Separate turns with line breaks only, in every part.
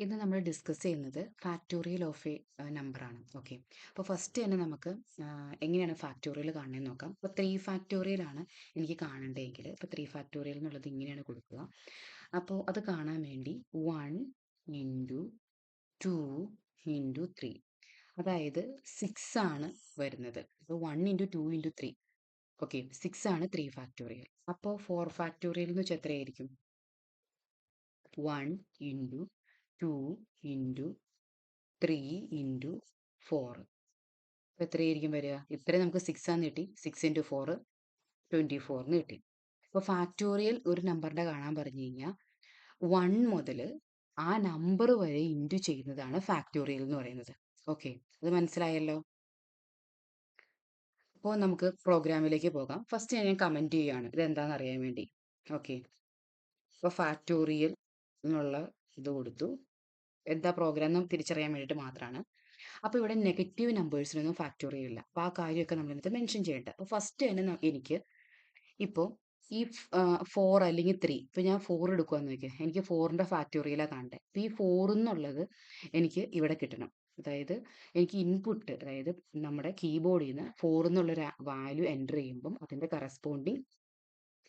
ഇന്ന് നമ്മൾ ഡിസ്കസ് ചെയ്യുന്നത് ഫാക്ടോറിയൽ ഓഫ് എ നമ്പറാണ്. ഓക്കെ, അപ്പോൾ ഫസ്റ്റ് തന്നെ നമുക്ക് എങ്ങനെയാണ് ഫാക്ടോറിയൽ കാണുന്നതെന്ന് നോക്കാം. ഇപ്പോൾ 3 ഫാക്ടോറിയൽ ആണ് എനിക്ക് കാണേണ്ടതെങ്കിൽ, ഇപ്പോൾ 3 ഫാക്ടോറിയൽ എന്നുള്ളത് ഇങ്ങനെയാണ് കൊടുക്കുക. അപ്പോൾ അത് കാണാൻ വേണ്ടി 1 ഇൻറ്റു 2 ഇൻറ്റു 3, അതായത് 6 ആണ് വരുന്നത്. അപ്പോൾ 1 ഇൻറ്റു 2 ഇൻറ്റു 3, ഓക്കെ, 6 ആണ് 3 ഫാക്ടോറിയൽ. അപ്പോൾ 4 ഫാക്ടോറിയൽ എന്ന് വെച്ചാൽ എത്രയായിരിക്കും? 1 ഇൻറ്റു 2 ഇൻറ്റു 3 ഇൻറ്റു 4. അപ്പോൾ എത്രയായിരിക്കും വരിക? ഇത്രയും നമുക്ക് 6 ആന്ന് കിട്ടി. 6 ഇൻറ്റു 4 24 എന്ന് കിട്ടി. അപ്പോൾ ഫാക്ടോറിയൽ ഒരു നമ്പറിൻ്റെ കാണാൻ പറഞ്ഞു കഴിഞ്ഞാൽ 1 മുതൽ ആ നമ്പർ വരെ ഇൻറ്റു ചെയ്യുന്നതാണ് ഫാക്ടോറിയൽ എന്ന് പറയുന്നത്. ഓക്കെ, അത് മനസ്സിലായല്ലോ. അപ്പോൾ നമുക്ക് പ്രോഗ്രാമിലേക്ക് പോകാം. ഫസ്റ്റ് ഞാൻ കമൻറ്റ് ചെയ്യുകയാണ് ഇതെന്താണെന്ന് അറിയാൻ വേണ്ടി. ഓക്കെ, അപ്പോൾ ഫാക്ടോറിയൽ എന്നുള്ള ഇത് കൊടുത്തു. എന്താ പ്രോഗ്രാം എന്ന് തിരിച്ചറിയാൻ വേണ്ടിയിട്ട് മാത്രമാണ്. അപ്പോൾ ഇവിടെ നെഗറ്റീവ് നമ്പേഴ്സിനൊന്നും ഫാക്ടോറിയൽ ഇല്ല. അപ്പോൾ ആ കാര്യമൊക്കെ നമ്മൾ ഇതിനകത്ത് മെൻഷൻ ചെയ്യേണ്ടത്. അപ്പോൾ ഫസ്റ്റ് തന്നെ എനിക്ക് ഇപ്പോൾ ഈ 4 അല്ലെങ്കിൽ 3, ഇപ്പോൾ ഞാൻ 4 എടുക്കുകയെന്ന് നോക്കിയാൽ എനിക്ക് 4ൻ്റെ ഫാക്ടോറിയലാണ് കാണേണ്ടത്. അപ്പോൾ ഈ 4 എന്നുള്ളത് എനിക്ക് ഇവിടെ കിട്ടണം. അതായത് എനിക്ക് ഇൻപുട്ട്, അതായത് നമ്മുടെ കീബോർഡിൽ നിന്ന് 4 എന്നുള്ളൊരു വാല്യൂ എൻ്റർ ചെയ്യുമ്പം അതിൻ്റെ കറസ്പോണ്ടിങ്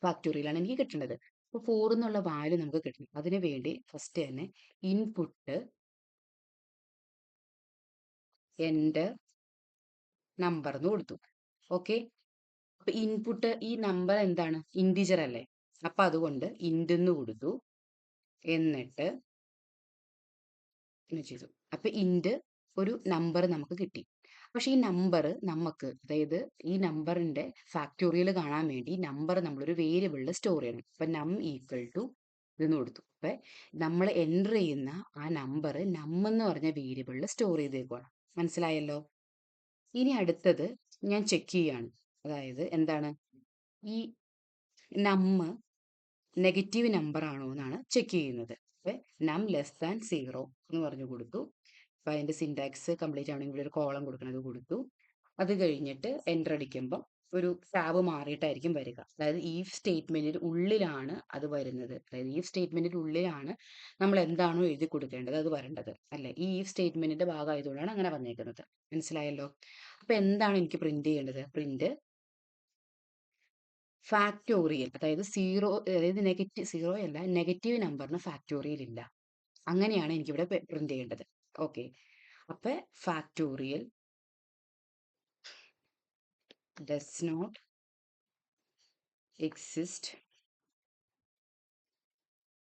ഫാക്ടോറിയലാണ് എനിക്ക് കിട്ടേണ്ടത്. അപ്പോൾ 4 എന്നുള്ള വാല്യൂ നമുക്ക് കിട്ടണം. അതിന് വേണ്ടി ഫസ്റ്റ് തന്നെ ഇൻപുട്ട് എൻ്റെ നമ്പർ എന്ന് കൊടുത്തു. ഓക്കെ, അപ്പൊ ഇൻപുട്ട് ഈ നമ്പർ എന്താണ്? ഇൻറ്റിജർ അല്ലേ? അപ്പൊ അതുകൊണ്ട് ഇൻറ്റ് എന്ന് കൊടുത്തു. എന്നിട്ട് ഇങ്ങനെ ചെയ്തു. അപ്പൊ ഇൻറ്റ് ഒരു നമ്പർ നമുക്ക് കിട്ടി. പക്ഷെ ഈ നമ്പർ നമുക്ക്, അതായത് ഈ നമ്പറിന്റെ ഫാക്ടോറിയൽ കാണാൻ വേണ്ടി നമ്പർ നമ്മളൊരു വേരിയബിളിൽ സ്റ്റോർ ചെയ്യണം. അപ്പൊ നം ഈക്വൽ ടു ഇതെന്ന് കൊടുത്തു. അപ്പൊ നമ്മൾ എൻ്റർ ചെയ്യുന്ന ആ നമ്പർ നം എന്ന് പറഞ്ഞ വേരിയബിളിൽ സ്റ്റോർ ചെയ്തേക്കുവാണ്. മനസ്സിലായല്ലോ. ഇനി അടുത്തത് ഞാൻ ചെക്ക് ചെയ്യാണ്. അതായത് എന്താണ്? ഈ നമ്മ നെഗറ്റീവ് നമ്പർ ആണോ എന്നാണ് ചെക്ക് ചെയ്യുന്നത്. അപ്പം നം ലെസ് ദാൻ 0 എന്ന് പറഞ്ഞു കൊടുത്തു. അപ്പം അതിൻ്റെ സിൻടാക്സ് കംപ്ലീറ്റ് ആവണമെങ്കിൽ ഇവിടെ ഒരു കോളം കൊടുക്കണത് കൊടുത്തു. അത് കഴിഞ്ഞിട്ട് എൻ്റർ അടിക്കുമ്പം ഒരു ടാബ് മാറിയിട്ടായിരിക്കും വരിക. അതായത് ഈ സ്റ്റേറ്റ്മെൻറ്റിന് ഉള്ളിലാണ് അത് വരുന്നത്. അതായത് ഈ സ്റ്റേറ്റ്മെൻറ്റിൻ്റെ ഉള്ളിലാണ് നമ്മൾ എന്താണോ എഴുതി കൊടുക്കേണ്ടത് അത് വരേണ്ടത്. അല്ലേ, ഈ സ്റ്റേറ്റ്മെൻറ്റിൻ്റെ ഭാഗമായതുകൊണ്ടാണ് അങ്ങനെ വന്നേക്കുന്നത്. മനസ്സിലായല്ലോ. അപ്പം എന്താണ് എനിക്ക് പ്രിന്റ് ചെയ്യേണ്ടത്? പ്രിന്റ് ഫാക്ടോറിയൽ, അതായത് 0, അതായത് നെഗറ്റീവ് 0 അല്ല, നെഗറ്റീവ് നമ്പറിന് ഫാക്ടോറിയൽ ഇല്ല. അങ്ങനെയാണ് എനിക്കിവിടെ പ്രിന്റ് ചെയ്യേണ്ടത്. ഓക്കെ, അപ്പൊ factorial does not exist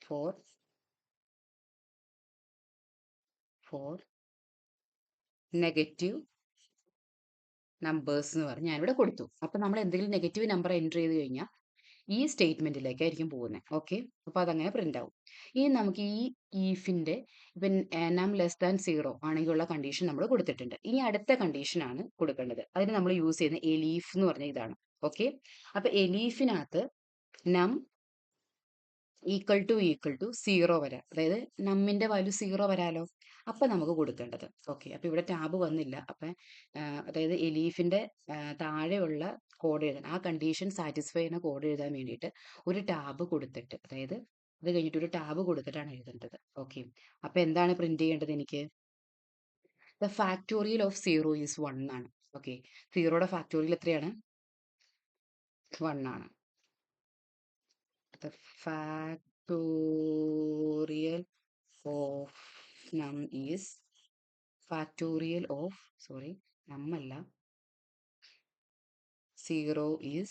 for negative numbers എന്ന് പറഞ്ഞ് ഞാനിവിടെ കൊടുത്തു. അപ്പൊ നമ്മൾ എന്തെങ്കിലും നെഗറ്റീവ് നമ്പർ എൻ്റർ ചെയ്ത് കഴിഞ്ഞാൽ ഈ സ്റ്റേറ്റ്മെന്റിലേക്കായിരിക്കും പോകുന്നത്. ഓക്കെ, അപ്പോൾ അതങ്ങനെ പ്രിന്റ് ആവും. ഇനി നമുക്ക് ഈ ഈഫിന്റെ ഇപ്പം നം ലെസ് ദാൻ 0 ആണെങ്കിലുള്ള കണ്ടീഷൻ നമ്മൾ കൊടുത്തിട്ടുണ്ട്. ഇനി അടുത്ത കണ്ടീഷൻ ആണ് കൊടുക്കേണ്ടത്. അതിന് നമ്മൾ യൂസ് ചെയ്യുന്ന എലീഫ് എന്ന് പറഞ്ഞ ഇതാണ്. ഓക്കെ, അപ്പൊ എലീഫിനകത്ത് നം ഈക്വൽ ടു 0 വരാം. അതായത് നമ്മിന്റെ വാല്യൂ 0 വരാലോ. അപ്പൊ നമുക്ക് കൊടുക്കേണ്ടത്. ഓക്കെ, അപ്പൊ ഇവിടെ ടാബ് വന്നില്ല. അപ്പൊ അതായത് എലീഫിന്റെ താഴെയുള്ള കോഡ് എഴുതാൻ, ആ കണ്ടീഷൻ സാറ്റിസ്ഫൈ ചെയ്യുന്ന കോഡ് എഴുതാൻ വേണ്ടിയിട്ട് ഒരു ടാബ് കൊടുത്തിട്ട്, അതായത് അത് കഴിഞ്ഞിട്ട് ഒരു ടാബ് കൊടുത്തിട്ടാണ് എഴുതേണ്ടത്. ഓക്കെ, അപ്പൊ എന്താണ് പ്രിന്റ് ചെയ്യേണ്ടത്? എനിക്ക് ദ ഫാക്ടോറിയൽ ഓഫ് 0 ഈസ് 1 ആണ്. ഓക്കെ, 0യുടെ ഫാക്ടോറിയൽ എത്രയാണ്? 1 ആണ്. The factorial of num is factorial of, sorry, num അല്ല, 0 is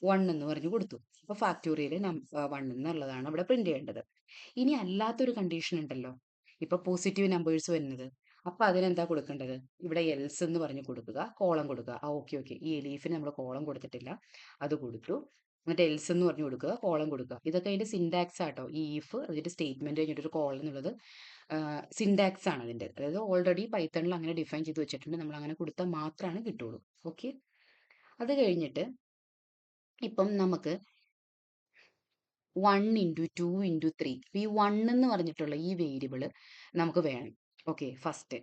1 എന്ന് പറഞ്ഞു കൊടുത്തു. അപ്പോൾ ഫാക്ടോറിയൽ 1 എന്നുള്ളതാണ് ഇവിടെ പ്രിന്റ് ചെയ്യേണ്ടത്. ഇനി അല്ലാത്തൊരു കണ്ടീഷൻ ഉണ്ടല്ലോ, ഇപ്പൊ പോസിറ്റീവ് നമ്പേഴ്സ് വരുന്നത്. അപ്പൊ അതിനെന്താ കൊടുക്കേണ്ടത്? ഇവിടെ എൽസ് എന്ന് പറഞ്ഞു കൊടുക്കുക, കോളം കൊടുക്കുക. ഓക്കെ ഓക്കെ, ഈ എലീഫിന് നമ്മൾ കോളം കൊടുത്തിട്ടില്ല, അത് കൊടുത്തു. എന്നിട്ട് എൽസ് എന്ന് പറഞ്ഞു കൊടുക്കുക, കോളം കൊടുക്കുക. ഇതൊക്കെ അതിന്റെ സിൻടാക്സ് ആട്ടോ. ഈ ഈഫ് അതിന്റെ സ്റ്റേറ്റ്മെന്റ് കഴിഞ്ഞിട്ട് ഒരു കോളം എന്നുള്ളത് സിൻടാക്സ് ആണ് അതിന്റെ. അതായത് ഓൾറെഡി പൈത്തണിൽ അങ്ങനെ ഡിഫൈൻ ചെയ്ത് വെച്ചിട്ടുണ്ട്. നമ്മൾ അങ്ങനെ കൊടുത്താൽ മാത്രമാണ് കിട്ടുള്ളൂ. ഓക്കെ, അത് കഴിഞ്ഞിട്ട് ഇപ്പം നമുക്ക് 1 ഇൻറ്റു 2 ഇൻറ്റു 3, ഈ 1 എന്ന് പറഞ്ഞിട്ടുള്ള ഈ വേരിയബിള് നമുക്ക് വേണം. ഓക്കെ, ഫസ്റ്റ്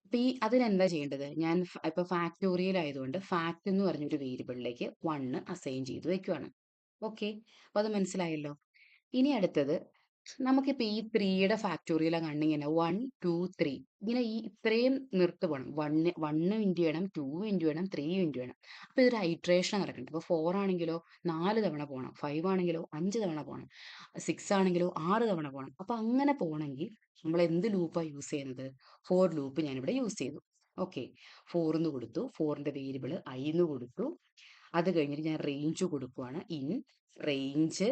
അപ്പൊ ഈ അതിനെന്താ ചെയ്യേണ്ടത്? ഞാൻ ഇപ്പൊ ഫാക്ടോറിയൽ ആയതുകൊണ്ട് ഫാക്ട് എന്ന് പറഞ്ഞൊരു വേരിയബിളിലേക്ക് 1 അസൈൻ ചെയ്ത് വെക്കുവാണ്. ഓക്കെ, അപ്പൊ അത് മനസ്സിലായല്ലോ. ഇനി അടുത്തത് നമുക്കിപ്പോൾ ഈ 3യുടെ ഫാക്ടോറിയൽ കണ്ടിങ്ങനെ 1 2 3 ഇങ്ങനെ ഈ ഇത്രയും നിർത്ത് പോകണം. 1 ഇൻറ്റു ചെയ്യണം, 2 ഇൻറ്റു ചെയ്യണം, 3 ഇൻറ്റു ചെയ്യണം. അപ്പോൾ ഇതൊരു ഐട്രേഷൻ നടക്കുന്നുണ്ട്. അപ്പോൾ 4 ആണെങ്കിലോ 4 തവണ പോകണം, 5 ആണെങ്കിലോ 5 തവണ പോകണം, 6 ആണെങ്കിലോ 6 തവണ പോകണം. അപ്പോൾ അങ്ങനെ പോകണമെങ്കിൽ നമ്മൾ എന്ത് ലൂപ്പാണ് യൂസ് ചെയ്യുന്നത്? ഫോർ ലൂപ്പ് ഞാനിവിടെ യൂസ് ചെയ്തു. ഓക്കെ, 4 എന്ന് കൊടുത്തു, 4ന്റെ വേരിയബിൾ ഐ എന്ന് കൊടുത്തു. അത് കഴിഞ്ഞിട്ട് ഞാൻ റേഞ്ച് കൊടുക്കുവാണ്. ഇൻ റേഞ്ച്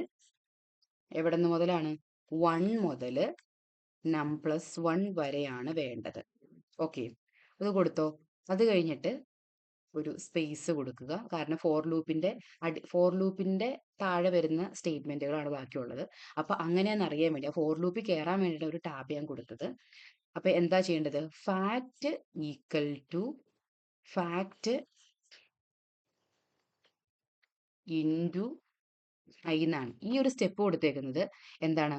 എവിടെ നിന്ന് മുതലാണ്? 1 മുതൽ നം+1 വരെയാണ് വേണ്ടത്. ഓക്കെ, അത് കൊടുത്തോ. അത് കഴിഞ്ഞിട്ട് ഒരു സ്പേസ് കൊടുക്കുക. കാരണം ഫോർ ലൂപ്പിന്റെ താഴെ വരുന്ന സ്റ്റേറ്റ്മെന്റുകളാണ് ബാക്കിയുള്ളത്. അപ്പൊ അങ്ങനെയാണെന്ന് അറിയാൻ വേണ്ടി ഫോർ ലൂപ്പിൽ കയറാൻ വേണ്ടിയിട്ട് ഒരു ടാബ് ഞാൻ കൊടുത്തത്. അപ്പൊ എന്താ ചെയ്യേണ്ടത്? Fact equal to fact into I എന്നാണ് ഈ ഒരു സ്റ്റെപ്പ് കൊടുത്തേക്കുന്നത്. എന്താണ്?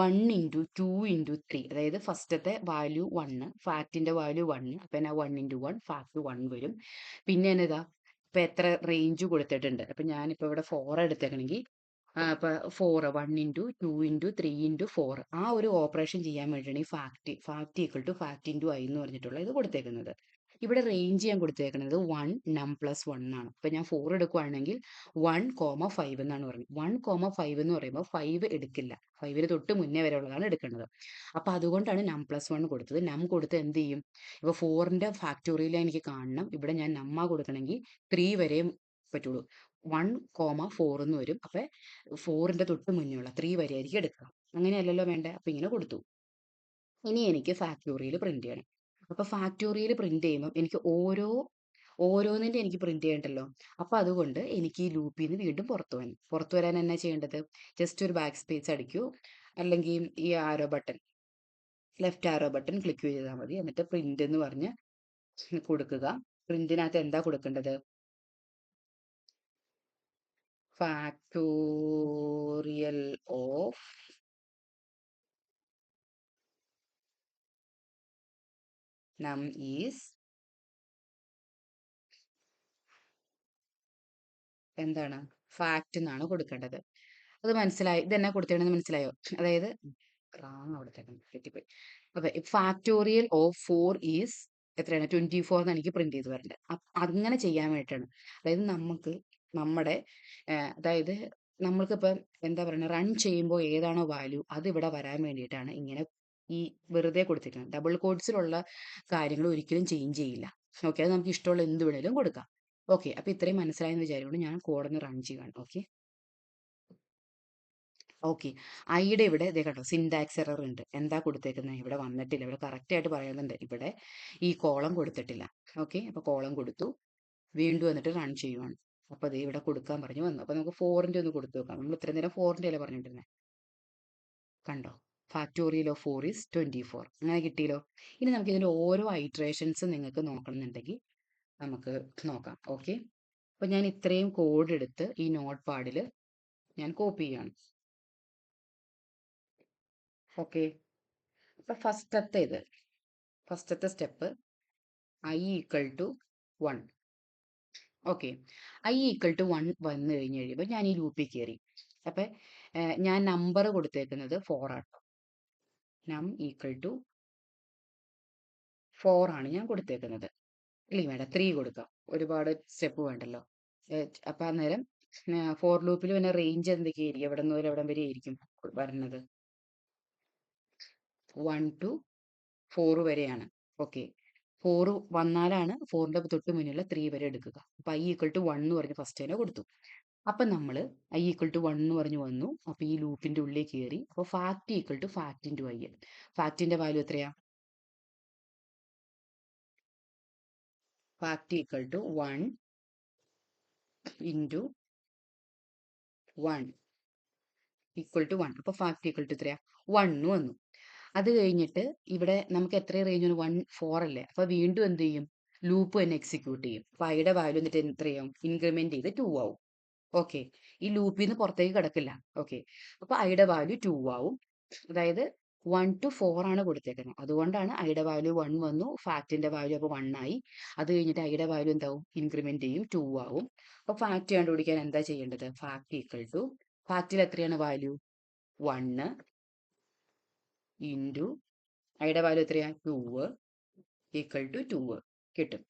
1 ഇൻറ്റു 2 ഇൻറ്റു 3, അതായത് ഫസ്റ്റത്തെ വാല്യൂ 1, ഫാക്റ്റിന്റെ വാല്യൂ 1, അപ്പം എന്നാ 1 ഇൻറ്റു 1 ഫാക്ട് 1 വരും. പിന്നെ എന്നതാ, ഇപ്പം എത്ര റേഞ്ച് കൊടുത്തിട്ടുണ്ട്. അപ്പം ഞാനിപ്പോൾ ഇവിടെ 4 എടുത്തേക്കണമെങ്കിൽ അപ്പം 4 1 ഇൻറ്റു 2 ഇൻറ്റു 3 ഇൻറ്റു 4 ആ ഒരു ഓപ്പറേഷൻ ചെയ്യാൻ വേണ്ടിയാണ് ഈ fact equal to fact into I എന്ന് പറഞ്ഞിട്ടുള്ള ഇത് കൊടുത്തേക്കുന്നത്. ഇവിടെ റേഞ്ച് ഞാൻ കൊടുത്തേക്കുന്നത് 1 നം+1 ആണ്. അപ്പം ഞാൻ 4 എടുക്കുകയാണെങ്കിൽ 1,5 എന്നാണ് പറയുന്നത്. 1,5 എന്ന് പറയുമ്പോൾ 5 എടുക്കില്ല, 5ന് തൊട്ട് മുന്നേ വരെ ഉള്ളതാണ് എടുക്കേണ്ടത്. അപ്പം അതുകൊണ്ടാണ് നം+1 കൊടുത്തത്. നം കൊടുത്ത് എന്ത് ചെയ്യും? ഇപ്പോൾ 4ന്റെ ഫാക്ടോറിയൽ എനിക്ക് കാണണം. ഇവിടെ ഞാൻ നമ്മ കൊടുക്കണമെങ്കിൽ 3 വരെയും പറ്റുള്ളൂ. 1,4 എന്ന് വരും. അപ്പം 4ന്റെ തൊട്ട് മുന്നേ ഉള്ള 3 വരെ ആയിരിക്കും എടുക്കുക. അങ്ങനെയല്ലല്ലോ വേണ്ടേ? അപ്പം ഇങ്ങനെ കൊടുത്തു. ഇനി എനിക്ക് ഫാക്ടോറിയൽ പ്രിന്റ് ചെയ്യണം. അപ്പോൾ ഫാക്ടോറിയൽ പ്രിന്റ് ചെയ്യുമ്പോൾ എനിക്ക് ഓരോന്നിന്റെ എനിക്ക് പ്രിന്റ് ചെയ്യണ്ടല്ലോ. അപ്പോൾ അതുകൊണ്ട് എനിക്ക് ഈ ലൂപ്പിൽ നിന്ന് വീണ്ടും പുറത്തു വരാൻ എന്നാ ചെയ്യേണ്ടത്? ജസ്റ്റ് ഒരു ബാക്ക് സ്പേസ് അടിക്കൂ, അല്ലെങ്കിൽ ഈ ലെഫ്റ്റ് ആരോ ബട്ടൺ ക്ലിക്ക് ചെയ്താൽ മതി. എന്നിട്ട് പ്രിന്റ് എന്ന് പറഞ്ഞ് കൊടുക്കുക. പ്രിന്റിനകത്ത് എന്താ കൊടുക്കേണ്ടത്? ഫാക്ടോറിയൽ ഓഫ് നം ഈസ് എന്താണ്? ഫാക്ട് എന്നാണ് കൊടുക്കേണ്ടത്. അത് മനസ്സിലായി. ഇതെന്നാ കൊടുത്തേക്കണെന്ന് മനസ്സിലായോ? അതായത് റാങ് കൊടുത്തേക്കണം, തെറ്റിപ്പോയി. അപ്പൊ ഫാക്ടോറിയൽ ഓഫ് 4 ഈസ് എത്രയാണ്? 24 എന്ന് എനിക്ക് പ്രിന്റ് ചെയ്ത് വരേണ്ടത്. അങ്ങനെ ചെയ്യാൻ വേണ്ടിയിട്ടാണ്. അതായത് നമ്മുടെ അതായത് നമ്മൾക്കിപ്പം എന്താ പറയുക, റൺ ചെയ്യുമ്പോൾ ഏതാണോ വാല്യൂ അത് ഇവിടെ വരാൻ വേണ്ടിയിട്ടാണ് ഇങ്ങനെ ഈ വെറുതെ കൊടുത്തിരിക്കുന്നത്. ഡബിൾ കോഡ്സിലുള്ള കാര്യങ്ങൾ ഒരിക്കലും ചേഞ്ച് ചെയ്യില്ല. ഓക്കെ, അത് നമുക്ക് ഇഷ്ടമുള്ള എന്ത് വേണേലും കൊടുക്കാം. ഓക്കെ, അപ്പൊ ഇത്രയും മനസ്സിലായെന്ന് വിചാരിക്കുന്നു. ഞാൻ കോഡൊന്ന് റൺ ചെയ്യുകയാണ്. ഓക്കെ ഓക്കെ, ഐയുടെ ഇവിടെ ഇതേ കണ്ടോ, സിൻടാക്സ് എറർ ഉണ്ട്. എന്താ കൊടുത്തേക്കുന്നത്? ഇവിടെ വന്നിട്ടില്ല. ഇവിടെ കറക്റ്റ് ആയിട്ട് പറയുന്നുണ്ട്. ഇവിടെ ഈ കോളം കൊടുത്തിട്ടില്ല. ഓക്കെ, അപ്പൊ കോളം കൊടുത്തു, വീണ്ടും വന്നിട്ട് റൺ ചെയ്യുവാണ്. അപ്പൊ അത് ഇവിടെ കൊടുക്കാൻ പറഞ്ഞു വന്നു. അപ്പൊ നമുക്ക് 4ന്റെ ഒന്ന് കൊടുത്തു നോക്കാം. നമ്മൾ ഇത്രയും നേരം 4ന്റെ അല്ലേ പറഞ്ഞിട്ടിരുന്നത്? കണ്ടോ, ഫാക്ടോറിയൽ ഓഫ് 4 ഈസ് 24. അങ്ങനെ കിട്ടിയല്ലോ. ഇനി നമുക്ക് ഇതിന്റെ ഓരോ ഐട്രേഷൻസ് നിങ്ങൾക്ക് നോക്കണമെന്നുണ്ടെങ്കിൽ നമുക്ക് നോക്കാം. ഓക്കെ, അപ്പൊ ഞാൻ ഇത്രയും കോഡ് എടുത്ത് ഈ നോട്ട് പാഡിൽ ഞാൻ കോപ്പി ചെയ്യാണ്. ഓക്കെ, അപ്പൊ ഫസ്റ്റത്തെ step I equal to 1. Okay, I equal to 1 വന്നു കഴിയുമ്പോൾ ഞാൻ ഈ ലൂപ്പിൽ കയറി. അപ്പം ഞാൻ നമ്പർ കൊടുത്തേക്കുന്നത് 4 ആണ്. നം ഈക്വൽ ടു 4 ആണ് ഞാൻ കൊടുത്തേക്കുന്നത്. ഇല്ലെങ്കിൽ വേണ്ട, 3 കൊടുക്കാം, ഒരുപാട് സ്റ്റെപ്പ് വേണ്ടല്ലോ. അപ്പം അന്നേരം ഫോർ ലൂപ്പിൽ പിന്നെ റേഞ്ച് എന്തൊക്കെയായിരിക്കും? എവിടെ നിന്ന് എവിടം വരെ ആയിരിക്കും വരുന്നത്? 1 ടു 4 വരെയാണ്. ഓക്കെ, 4 വന്നാലാണ് 4ന്റെ തൊട്ട് മുന്നിലുള്ള 3 വരെ എടുക്കുക. അപ്പൊ ഐ ഈക്വൽ ടു 1 എന്ന് പറഞ്ഞ് ഫസ്റ്റ് തന്നെ കൊടുത്തു. അപ്പൊ നമ്മൾ ഐ ഈക്വൽ ടു 1 എന്ന് പറഞ്ഞു വന്നു. അപ്പൊ ഈ ലൂപ്പിന്റെ ഉള്ളിൽ കയറി. അപ്പൊ fact equal to fact into I. ഫാക്ടിന്റെ വാല്യൂ എത്രയാ? Fact equal to 1 into 1 equal to 1. അപ്പൊ ഫാക്ട് ഈക്വൽ ടു എത്രയാ? 1 വന്നു. അത് കഴിഞ്ഞിട്ട് ഇവിടെ നമുക്ക് എത്ര റേഞ്ച് ആണ്? 1 4 അല്ലേ? അപ്പൊ വീണ്ടും എന്ത് ചെയ്യും? ലൂപ്പ് തന്നെ എക്സിക്യൂട്ട് ചെയ്യും. അപ്പൊ ഐയുടെ വാല്യൂ എന്നിട്ട് എത്രയാവും? ഇൻക്രിമെന്റ് ചെയ്ത് 2 ആവും. ഓക്കെ, ഈ ലൂപ്പിൽ നിന്ന് പുറത്തേക്ക് കിടക്കില്ല. ഓക്കെ, അപ്പൊ ഐയുടെ വാല്യൂ 2 ആവും. അതായത് 1 ടു 4 ആണ് കൊടുത്തേക്കുന്നത്. അതുകൊണ്ടാണ് ഐയുടെ വാല്യൂ 1 വന്നു, ഫാക്ടിന്റെ വാല്യൂ അപ്പോൾ 1 ആയി. അത് കഴിഞ്ഞിട്ട് ഐയുടെ വാല്യൂ എന്താവും? ഇൻക്രിമെന്റ് ചെയ്യും, 2 ആവും. അപ്പൊ ഫാക്ട് കണ്ടുപിടിക്കാൻ എന്താ ചെയ്യേണ്ടത്? ഫാക്ട് ഈക്വൽ ടു ഫാക്ടിൽ എത്രയാണ് വാല്യൂ? 1. ഇൻറ്റു ഐയുടെ വാല്യൂ എത്രയാ 2 ഈക്വൽ ടു 2 കിട്ടും.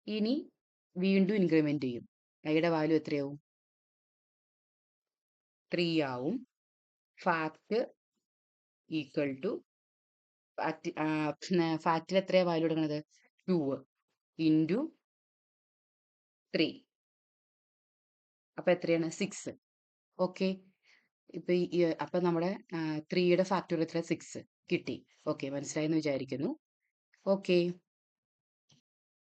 ഇനി വീണ്ടും ഇൻക്രിമെന്റ് ചെയ്യും. ഐയുടെ വാല്യൂ എത്രയാവും? 3 ആവും. ഫാക്ട് ഈക്വൽ ടു ഫാക്റ്റിൽ എത്രയാ വാല്യൂ എടുക്കുന്നത്? 2 ഇൻറ്റു 3. അപ്പൊ എത്രയാണ്? 6. ഓക്കെ. അപ്പൊ നമ്മുടെ 3യുടെ ഫാക്ടോറിയൽ എത്ര? 6 കിട്ടി. ഓക്കെ, മനസ്സിലായെന്ന് വിചാരിക്കുന്നു. ഓക്കെ.